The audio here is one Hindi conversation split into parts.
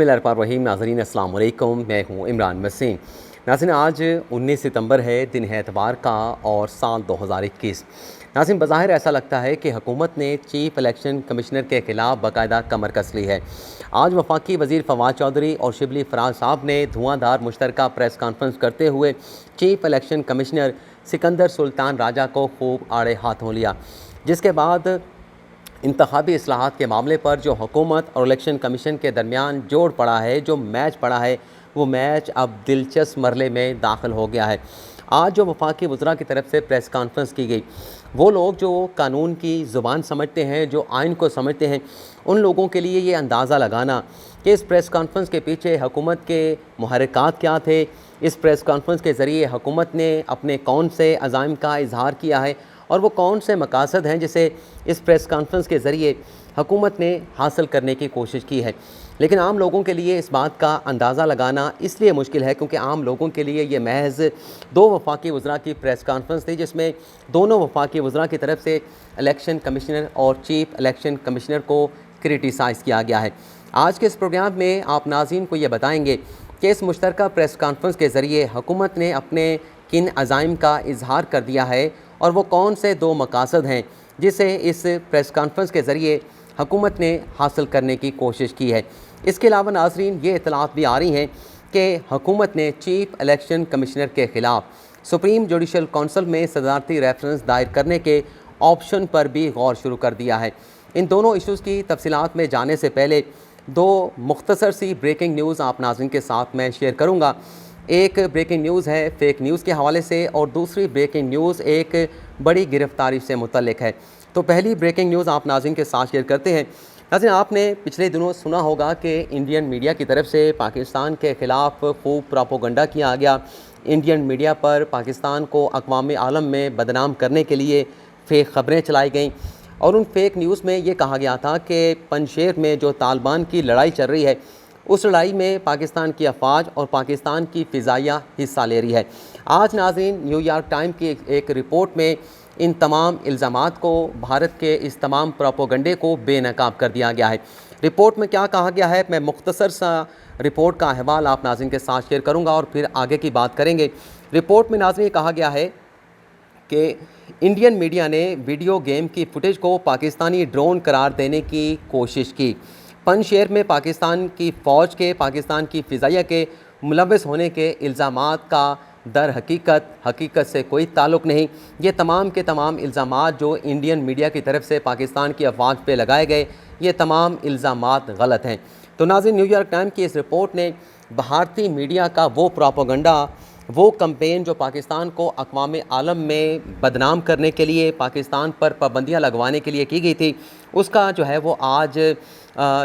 बिस्मिल्लाहिर्रहमानिर्रहीम। नाज़रीन अस्सलाम वालेकुम, मैं हूँ इमरान मसीह। नाज़रीन आज 19 सितंबर है, दिन है एतवार का और साल 2021। नाज़रीन बज़ाहिर ऐसा लगता है कि हुकूमत ने चीफ इलेक्शन कमिश्नर के ख़िलाफ़ बाकायदा कमर कस ली है। आज वफाकी वज़ीर फवाद चौधरी और शिबली फराज साहब ने धुआंधार मुश्तरका प्रेस कॉन्फ्रेंस करते हुए chief election commissioner Sikandar Sultan Raja को खूब आड़े हाथों लिया, जिसके बाद इंतखाबी इस्लाहात के मामले पर जो हुकूमत और इलेक्शन कमीशन के दरमियान जोड़ पड़ा है, जो मैच पड़ा है, वो मैच अब दिलचस्प मरले में दाखिल हो गया है। आज जो वफाकी वज़रा की तरफ से प्रेस कॉन्फ्रेंस की गई, वो लोग जो कानून की ज़ुबान समझते हैं, जो आइन को समझते हैं, उन लोगों के लिए ये अंदाज़ा लगाना कि इस प्रेस कॉन्फ्रेंस के पीछे हुकूमत के मुहर्रिकात क्या थे, इस प्रेस कॉन्फ्रेंस के ज़रिए हुकूमत ने अपने कौन से अज़ाइम का इजहार किया है और वो कौन से मकासद हैं जिसे इस प्रेस कॉन्फ्रेंस के ज़रिए हुकूमत ने हासिल करने की कोशिश की है। लेकिन आम लोगों के लिए इस बात का अंदाज़ा लगाना इसलिए मुश्किल है क्योंकि आम लोगों के लिए ये महज दो वफाकी वज़रा की प्रेस कॉन्फ्रेंस थी, जिसमें दोनों वफाकी वज़रा की तरफ से इलेक्शन कमिश्नर और चीफ इलेक्शन कमिश्नर को क्रिटिसाइज़ किया गया है। आज के इस प्रोग्राम में आप नाज़रीन को ये बताएँगे कि इस मुश्तरका प्रेस कॉन्फ्रेंस के ज़रिए हुकूमत ने अपने किन अज़ाइम का इजहार कर दिया है और वो कौन से दो मकासद हैं जिसे इस प्रेस कॉन्फ्रेंस के ज़रिए हुकूमत ने हासिल करने की कोशिश की है। इसके अलावा नाज़रीन ये इतलात भी आ रही हैं कि हुकूमत ने चीफ इलेक्शन कमिश्नर के ख़िलाफ़ सुप्रीम जुडिशल कौंसिल में सदारती रेफरेंस दायर करने के ऑप्शन पर भी गौर शुरू कर दिया है। इन दोनों इशूज़ की तफसीलात में जाने से पहले दो मुख्तसर सी ब्रेकिंग न्यूज़ आप नाज़रीन के साथ मैं शेयर करूँगा। एक ब्रेकिंग न्यूज़ है फेक न्यूज़ के हवाले से और दूसरी ब्रेकिंग न्यूज़ एक बड़ी गिरफ्तारी से मुतल्लिक है। तो पहली ब्रेकिंग न्यूज़ आप नाज़रीन के साथ शेयर करते हैं। नाज़रीन आपने पिछले दिनों सुना होगा कि इंडियन मीडिया की तरफ से पाकिस्तान के ख़िलाफ़ खूब प्रोपेगेंडा किया गया। इंडियन मीडिया पर पाकिस्तान को अक़वाम आलम में बदनाम करने के लिए फ़ेक ख़बरें चलाई गईं और उन फेक न्यूज़ में ये कहा गया था कि पंजशेर में जो तालिबान की लड़ाई चल रही है, उस लड़ाई में पाकिस्तान की अफवाज और पाकिस्तान की फ़िज़ाइया हिस्सा ले रही है। आज नाज़रीन न्यूयॉर्क टाइम की एक रिपोर्ट में इन तमाम इल्ज़ामात को, भारत के इस तमाम प्रोपेगेंडे को बेनकाब कर दिया गया है। रिपोर्ट में क्या कहा गया है, मैं मुख्तसर सा रिपोर्ट का अहवाल आप नाज़रीन के साथ शेयर करूँगा और फिर आगे की बात करेंगे। रिपोर्ट में नाज़रीन कहा गया है कि इंडियन मीडिया ने वीडियो गेम की फुटेज को पाकिस्तानी ड्रोन करार देने की कोशिश की। पंजशेर में पाकिस्तान की फ़ौज के, पाकिस्तान की फ़िज़ाइया के मुलव्वस होने के इल्ज़ामात का दर हकीकत से कोई ताल्लुक़ नहीं। ये तमाम के तमाम इल्ज़ामात जो इंडियन मीडिया की तरफ से पाकिस्तान की अफवाज पे लगाए गए, ये तमाम इल्ज़ामात गलत हैं। तो नाज़रीन न्यूयॉर्क टाइम की इस रिपोर्ट ने भारतीय मीडिया का वो प्रोपेगेंडा, वो कैंपेन जो पाकिस्तान को अक़वाम आलम में बदनाम करने के लिए, पाकिस्तान पर पाबंदियाँ लगवाने के लिए की गई थी, उसका जो है वो आज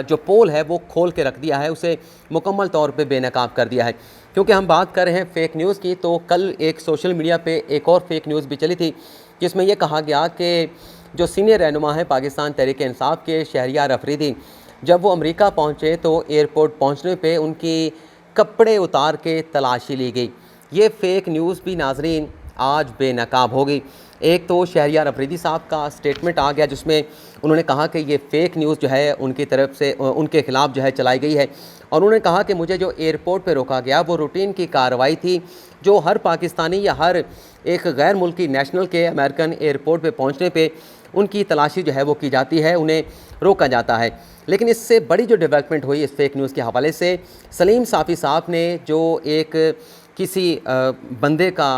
जो पोल है वो खोल के रख दिया है, उसे मुकम्मल तौर पे बेनकाब कर दिया है। क्योंकि हम बात कर रहे हैं फ़ेक न्यूज़ की, तो कल एक सोशल मीडिया पे एक और फ़ेक न्यूज़ भी चली थी जिसमें यह कहा गया कि जो सीनियर रहनुमा है पाकिस्तान तहरीक इंसाफ के शहरियार अफरीदी, जब वो अमेरिका पहुँचे तो एयरपोर्ट पहुँचने पे उनकी कपड़े उतार के तलाशी ली गई। ये फ़ेक न्यूज़ भी नाज़रीन आज बेनकाब हो गई। एक तो शहरियार अफरीदी साहब का स्टेटमेंट आ गया जिसमें उन्होंने कहा कि ये फ़ेक न्यूज़ जो है उनकी तरफ से उनके ख़िलाफ़ जो है चलाई गई है और उन्होंने कहा कि मुझे जो एयरपोर्ट पे रोका गया वो रूटीन की कार्रवाई थी, जो हर पाकिस्तानी या हर एक गैर मुल्की नेशनल के अमेरिकन एयरपोर्ट पे पहुंचने पे उनकी तलाशी जो है वो की जाती है, उन्हें रोका जाता है। लेकिन इससे बड़ी जो डेवलपमेंट हुई इस फेक न्यूज़ के हवाले से, सलीम साफ़ी साहब ने जो एक किसी बंदे का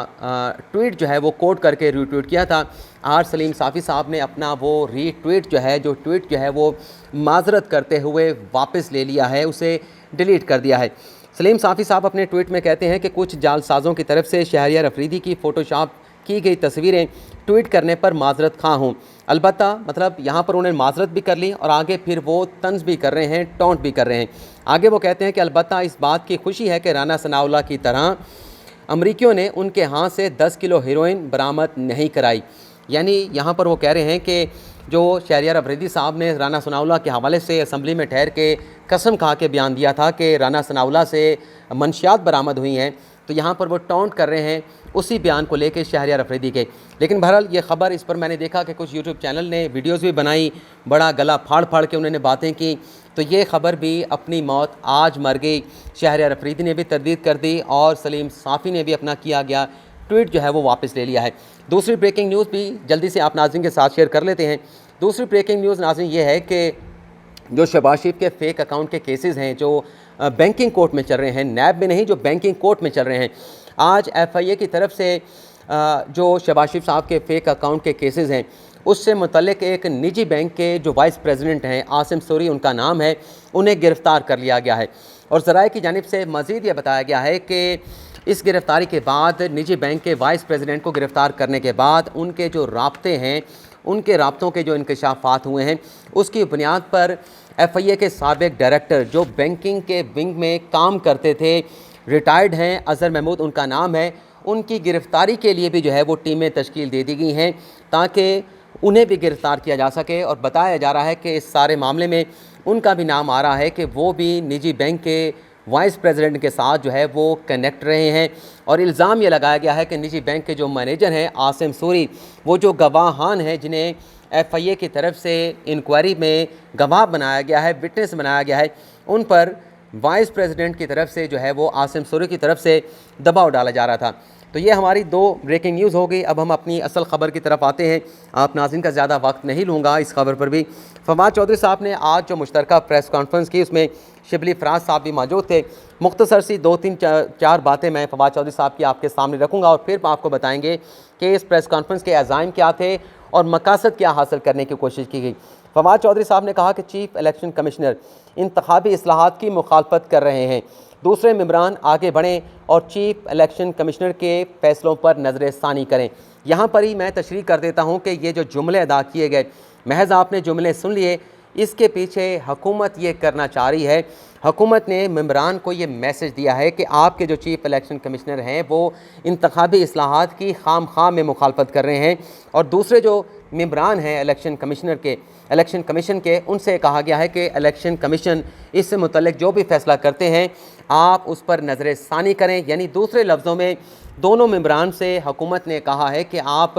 ट्वीट जो है वो कोट करके रीट्वीट किया था, आज सलीम साफ़ी साहब ने अपना वो रीट्वीट जो ट्वीट जो है वो माजरत करते हुए वापस ले लिया है, उसे डिलीट कर दिया है। सलीम साफ़ी साहब अपने ट्वीट में कहते हैं कि कुछ जालसाज़ों की तरफ से शहरियार अफरीदी की फ़ोटोशॉप की गई तस्वीरें ट्वीट करने पर माजरत खां हूँ। अलबत्ता मतलब यहाँ पर उन्होंने माजरत भी कर ली और आगे फिर वो तंज भी कर रहे हैं, टॉन्ट भी कर रहे हैं। आगे वो कहते हैं कि अलबत्ता इस बात की खुशी है कि राना सनाउल्लाह की तरह अमरीकियों ने उनके हाथ से 10 किलो हेरोइन बरामद नहीं कराई। यानी यहाँ पर वो कह रहे हैं कि जो शहरियार अफरीदी साहब ने राना सनाउल्लाह के हवाले से असम्बली में ठहर के कसम खा के बयान दिया था कि राना सनाउल्लाह से मंशियात बरामद हुई हैं, तो यहाँ पर वो टॉन्ट कर रहे हैं उसी बयान को लेके शहरियार अफरीदी के। लेकिन बहरहाल ये ख़बर, इस पर मैंने देखा कि कुछ यूट्यूब चैनल ने वीडियोज़ भी बनाई, बड़ा गला फाड़ फाड़ के उन्होंने बातें की तो ये ख़बर भी अपनी मौत आज मर गई। शहरयार अफरीदी ने भी तरदीद कर दी और सलीम साफ़ी ने भी अपना किया गया ट्वीट जो है वो वापस ले लिया है। दूसरी ब्रेकिंग न्यूज़ भी जल्दी से आप नाज़रीन के साथ शेयर कर लेते हैं। दूसरी ब्रेकिंग न्यूज़ नाज़रीन ये है कि जो शहबाज शरीफ के फ़ेक अकाउंट के केसेस हैं जो बैंकिंग कोर्ट में चल रहे हैं, नैब में नहीं, जो बैंकिंग कोर्ट में चल रहे हैं, आज FIA की तरफ से जो शहबाज शरीफ साहब के फ़ेक अकाउंट के केसेस हैं उससे मुतल्लिक एक निजी बैंक के जो वाइस प्रेसिडेंट हैं, आसिम सूरी उनका नाम है, उन्हें गिरफ़्तार कर लिया गया है। और ज़राए की जानिब से मज़ीद ये बताया गया है कि इस गिरफ़्तारी के बाद, निजी बैंक के वाइस प्रेसिडेंट को गिरफ़्तार करने के बाद, उनके जो राब्ते हैं, उनके राब्तों के जो इंकशाफात हुए हैं, उसकी बुनियाद पर FIA के साबिक डायरेक्टर जो बैंकिंग के विंग में काम करते थे, रिटायर्ड हैं, अज़हर महमूद उनका नाम है, उनकी गिरफ़्तारी के लिए भी जो है वो टीमें तश्कील दे दी गई हैं ताकि उन्हें भी गिरफ़्तार किया जा सके। और बताया जा रहा है कि इस सारे मामले में उनका भी नाम आ रहा है कि वो भी निजी बैंक के वाइस प्रेसिडेंट के साथ जो है वो कनेक्ट रहे हैं। और इल्ज़ाम ये लगाया गया है कि निजी बैंक के जो मैनेजर हैं आसिम सूरी, वो जो गवाहान हैं जिन्हें FIA की तरफ से इंक्वायरी में गवाह बनाया गया है, विटनेस बनाया गया है, उन पर वाइस प्रेसिडेंट की तरफ से जो है वो आसिम सूरी की तरफ से दबाव डाला जा रहा था। तो ये हमारी दो ब्रेकिंग न्यूज़ हो गई। अब हम अपनी असल ख़बर की तरफ आते हैं। आप नाज़रीन का ज़्यादा वक्त नहीं लूँगा इस खबर पर भी। फवाद चौधरी साहब ने आज जो मुश्तरका प्रेस कॉन्फ्रेंस की उसमें शिबली फराज साहब भी मौजूद थे। मुख्तसर सी 2-3-4 बातें मैं फवाद चौधरी साहब की आपके सामने रखूँगा और फिर आपको बताएँगे कि इस प्रेस कॉन्फ्रेंस के अज़ाइम क्या थे और मकासद क्या हासिल करने की कोशिश की गई। फवाद चौधरी साहब ने कहा कि चीफ इलेक्शन कमिश्नर इंतखाबी इस्लाहात की मुखालफत कर रहे हैं, दूसरे मेंबरान आगे बढ़ें और चीफ इलेक्शन कमिश्नर के फ़ैसलों पर नज़र सानी करें। यहाँ पर ही मैं तशरीह कर देता हूँ कि ये जो जुमले अदा किए गए, महज आपने जुमले सुन लिए, इसके पीछे हुकूमत ये करना चाह रही है। हुकूमत ने मेंबरान को ये मैसेज दिया है कि आपके जो चीफ इलेक्शन कमिश्नर हैं वो इंतखाबी इस्लाहात की खाम में मुखालफत कर रहे हैं और दूसरे जो मेंबरान हैं इलेक्शन कमीशन के, उनसे कहा गया है कि इलेक्शन कमीशन इससे मुतल्लिक जो भी फ़ैसला करते हैं आप उस पर नज़र सानी करें। यानी दूसरे लफ्ज़ों में दोनों मेंबरान से हुकूमत ने कहा है कि आप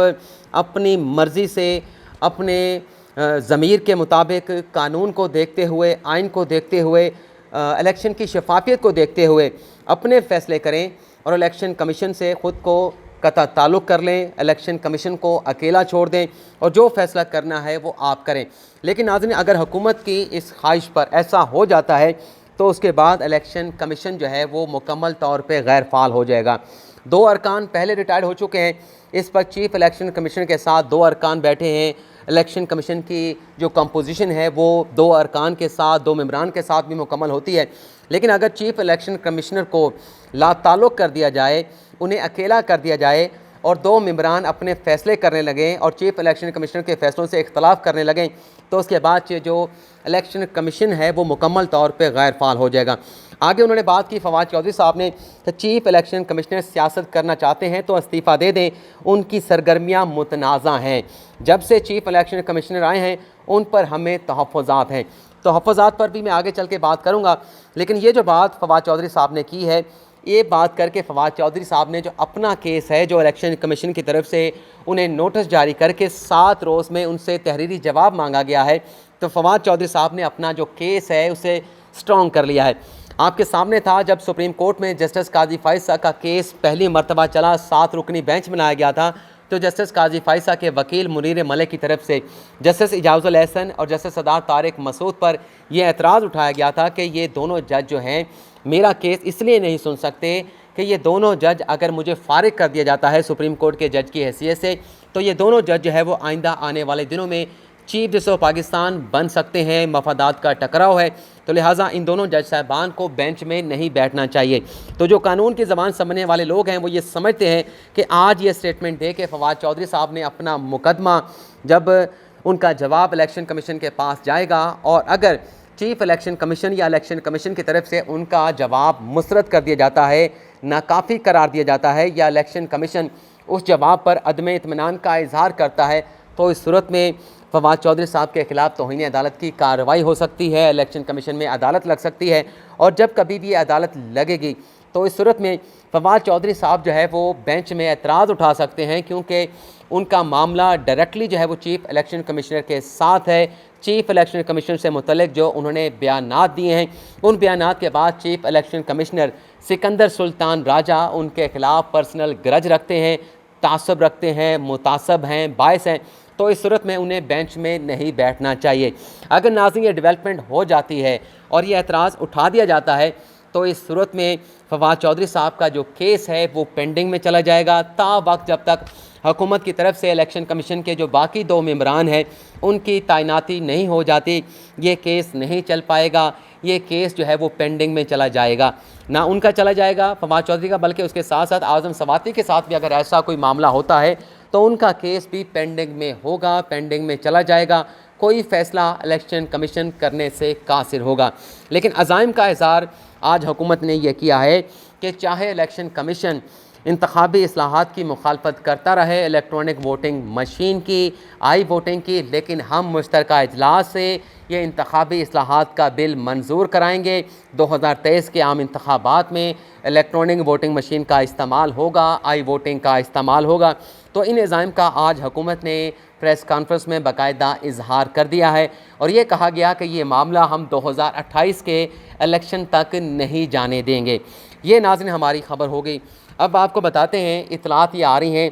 अपनी मर्ज़ी से, अपने ज़मीर के मुताबिक, कानून को देखते हुए, आइन को देखते हुए, इलेक्शन की शफाफियत को देखते हुए अपने फ़ैसले करें और इलेक्शन कमीशन से ख़ुद को कता ताल्लुक़ कर लें, इलेक्शन कमीशन को अकेला छोड़ दें और जो फ़ैसला करना है वो आप करें। लेकिन नाज़रीन, अगर हुकूमत की इस ख्वाहिश पर ऐसा हो जाता है तो उसके बाद इलेक्शन कमीशन जो है वो मुकम्मल तौर पे गैर फ़ाल हो जाएगा। 2 अरकान पहले रिटायर्ड हो चुके हैं, इस पर चीफ इलेक्शन कमीशन के साथ 2 अरकान बैठे हैं। इलेक्शन कमीशन की जो कंपोजिशन है वो 2 अरकान के साथ, 2 मेंबरान के साथ भी मुकम्मल होती है। लेकिन अगर चीफ इलेक्शन कमिश्नर को लाताल्लुक़ कर दिया जाए, उन्हें अकेला कर दिया जाए और 2 मेंबरान अपने फ़ैसले करने लगें और चीफ इलेक्शन कमिश्नर के फ़ैसलों से इख्तलाफ करने लगें, तो उसके बाद जो इलेक्शन कमीशन है वो मुकम्मल तौर पे गैर फ़ाल हो जाएगा। आगे उन्होंने बात की फवाद चौधरी साहब ने कि चीफ इलेक्शन कमिश्नर सियासत करना चाहते हैं तो इस्तीफ़ा दे दें, उनकी सरगर्मियाँ मुतनाज़ा हैं। जब से चीफ इलेक्शन कमिश्नर आए हैं उन पर हमें तहफ़्फ़ुज़ात हैं। तहफ़्फ़ुज़ात पर भी मैं आगे चल के बात करूँगा, लेकिन ये जो बात फवाद चौधरी साहब ने की है, ये बात करके फवाद चौधरी साहब ने जो अपना केस है, जो इलेक्शन कमीशन की तरफ से उन्हें नोटिस जारी करके 7 रोज़ में उनसे तहरीरी जवाब मांगा गया है, तो फवाद चौधरी साहब ने अपना जो केस है उसे स्ट्रॉन्ग कर लिया है। आपके सामने था जब सुप्रीम कोर्ट में जस्टिस काजी फायसा का केस पहली मरतबा चला, 7 रुकनी बेंच बनाया गया था, तो जस्टिस काजी फायसा के वकील मुनीर मलिक की तरफ से जस्टिस इजाज़ुल एहसन और जस्टिस सदार तारिक मसूद पर यह एतराज़ उठाया गया था कि ये दोनों जज जो हैं मेरा केस इसलिए नहीं सुन सकते कि ये दोनों जज, अगर मुझे फ़ारिग कर दिया जाता है सुप्रीम कोर्ट के जज की हैसियत से, तो ये दोनों जज जो है वो आइंदा आने वाले दिनों में चीफ जस्टिस ऑफ पाकिस्तान बन सकते हैं। मफादात का टकराव है, तो लिहाजा इन दोनों जज साहबान को बेंच में नहीं बैठना चाहिए। तो जो कानून की ज़बान समझने वाले लोग हैं वो ये समझते हैं कि आज ये स्टेटमेंट दे के फवाद चौधरी साहब ने अपना मुकदमा, जब उनका जवाब इलेक्शन कमीशन के पास जाएगा और अगर चीफ इलेक्शन कमीशन या इलेक्शन कमीशन की तरफ से उनका जवाब मुस्तरद कर दिया जाता है, नाकाफ़ी करार दिया जाता है, या इलेक्शन कमीशन उस जवाब पर अदम इत्मीनान का इजहार करता है, तो इस सूरत में फवाद चौधरी साहब के ख़िलाफ़ तौहीन अदालत की कार्रवाई हो सकती है, इलेक्शन कमीशन में अदालत लग सकती है। और जब कभी भी अदालत लगेगी तो इस सूरत में फवाद चौधरी साहब जो है वो बेंच में एतराज़ उठा सकते हैं, क्योंकि उनका मामला डायरेक्टली जो है वो चीफ इलेक्शन कमिश्नर के साथ है, चीफ इलेक्शन कमीशन से मुतल्लिक जो उन्होंने बयानात दिए हैं, उन बयानात के बाद chief election commissioner Sikandar Sultan Raja उनके ख़िलाफ़ पर्सनल ग्रज रखते हैं, तासब रखते हैं, मुतासब हैं, बायस हैं, तो इस सूरत में उन्हें बेंच में नहीं बैठना चाहिए। अगर नाज़रीन ये डेवलपमेंट हो जाती है और ये एतराज़ उठा दिया जाता है तो इस सूरत में फवाद चौधरी साहब का जो केस है वो पेंडिंग में चला जाएगा ता वक्त जब तक हुकूमत की तरफ से इलेक्शन कमीशन के जो बाकी 2 मेंबरान हैं उनकी तैनाती नहीं हो जाती, ये केस नहीं चल पाएगा। ये केस जो है वो पेंडिंग में चला जाएगा, ना उनका चला जाएगा फवाद चौधरी का, बल्कि उसके साथ साथ आज़म सवाती के साथ भी अगर ऐसा कोई मामला होता है तो उनका केस भी पेंडिंग में होगा, पेंडिंग में चला जाएगा। कोई फ़ैसला इलेक्शन कमीशन करने से कासिर होगा। लेकिन अज़ाइम का इज़हार आज हुकूमत ने यह किया है कि चाहे इलेक्शन कमीशन इंतखाबी इस्लाहात की मुखालफत करता रहे, इलेक्ट्रॉनिक वोटिंग मशीन की, आई वोटिंग की, लेकिन हम मुश्तरका इजलास से ये इंतखाबी इस्लाहात का बिल मंजूर कराएंगे। 2023 के आम इंतखाबात में इलेक्ट्रॉनिक वोटिंग मशीन का इस्तेमाल होगा, आई वोटिंग का इस्तेमाल होगा। तो इन इज़ाइम का आज हुकूमत ने प्रेस कॉन्फ्रेंस में बाकायदा इजहार कर दिया है और ये कहा गया कि ये मामला हम 2028 के इलेक्शन तक नहीं जाने देंगे। ये नाज़रीन हमारी ख़बर हो गई। अब आपको बताते हैं, इतलात ये आ रही हैं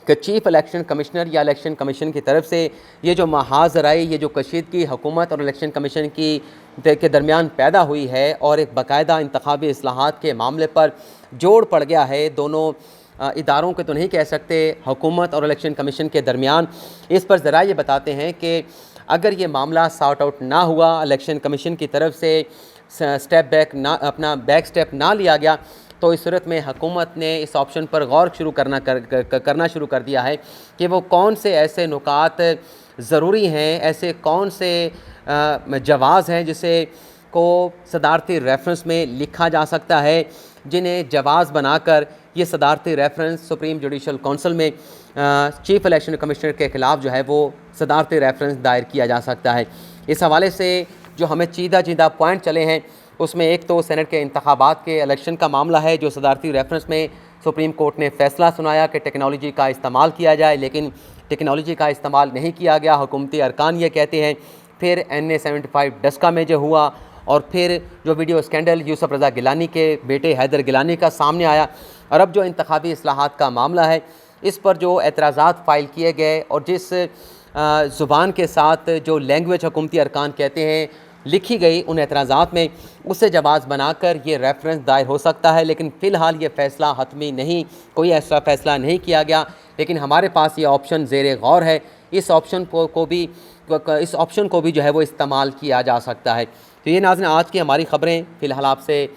कि चीफ़ इलेक्शन कमिश्नर या इलेक्शन कमीशन की तरफ से ये जो महाजराई, ये जो कशीदगी हुकूमत और इलेक्शन कमीशन की के दरमियान पैदा हुई है और एक बाकायदा इंतखाबी इस्लाहात के मामले पर जोड़ पड़ गया है दोनों इदारों के तो नहीं कह सकते, हुकूमत और इलेक्शन कमीशन के दरमियान। इस पर ज़रा ये बताते हैं कि अगर ये मामला सॉर्ट आउट ना हुआ, इलेक्शन कमीशन की तरफ से स्टेप बैक ना, अपना बैक स्टेप ना लिया गया, तो इस सूरत में हुकूमत ने इस ऑप्शन पर गौर करना शुरू कर दिया है कि वो कौन से ऐसे नुकात ज़रूरी हैं, ऐसे कौन से जवाज़ हैं जिसे को सदारती रेफरेंस में लिखा जा सकता है, जिन्हें जवाज़ बनाकर ये सदारती रेफरेंस सुप्रीम जुडिशल काउंसिल में चीफ़ इलेक्शन कमिश्नर के ख़िलाफ़ जो है वो सदारती रेफरेंस दायर किया जा सकता है। इस हवाले से जो हमें चीदा पॉइंट चले हैं उसमें एक तो सेनेट के इंतखाबात के इलेक्शन का मामला है, जो सदारती रेफरेंस में सुप्रीम कोर्ट ने फ़ैसला सुनाया कि टेक्नोलॉजी का इस्तेमाल किया जाए, लेकिन टेक्नोलॉजी का इस्तेमाल नहीं किया गया, हुकूमती अरकान ये कहते हैं। फिर NA-75 डस्का में जो हुआ और फिर जो वीडियो स्कैंडल यूसुफ रज़ा गिलानी के बेटे हैदर गिलानी का सामने आया, और अब जो इंतखाबी इस्लाहात का मामला है इस पर जो एतराज़ात फ़ाइल किए गए और जिस ज़ुबान के साथ जो लैंग्वेज हुकूमती अरकान कहते हैं लिखी गई, उन एतराज़ात में उससे जवाज़ बनाकर ये रेफरेंस दायर हो सकता है। लेकिन फ़िलहाल ये फ़ैसला हतमी नहीं, कोई ऐसा फ़ैसला नहीं किया गया, लेकिन हमारे पास ये ऑप्शन ज़ेरे गौर है। इस ऑप्शन को भी जो है वो इस्तेमाल किया जा सकता है। तो ये नाज़रीन आज की हमारी ख़बरें फ़िलहाल आपसे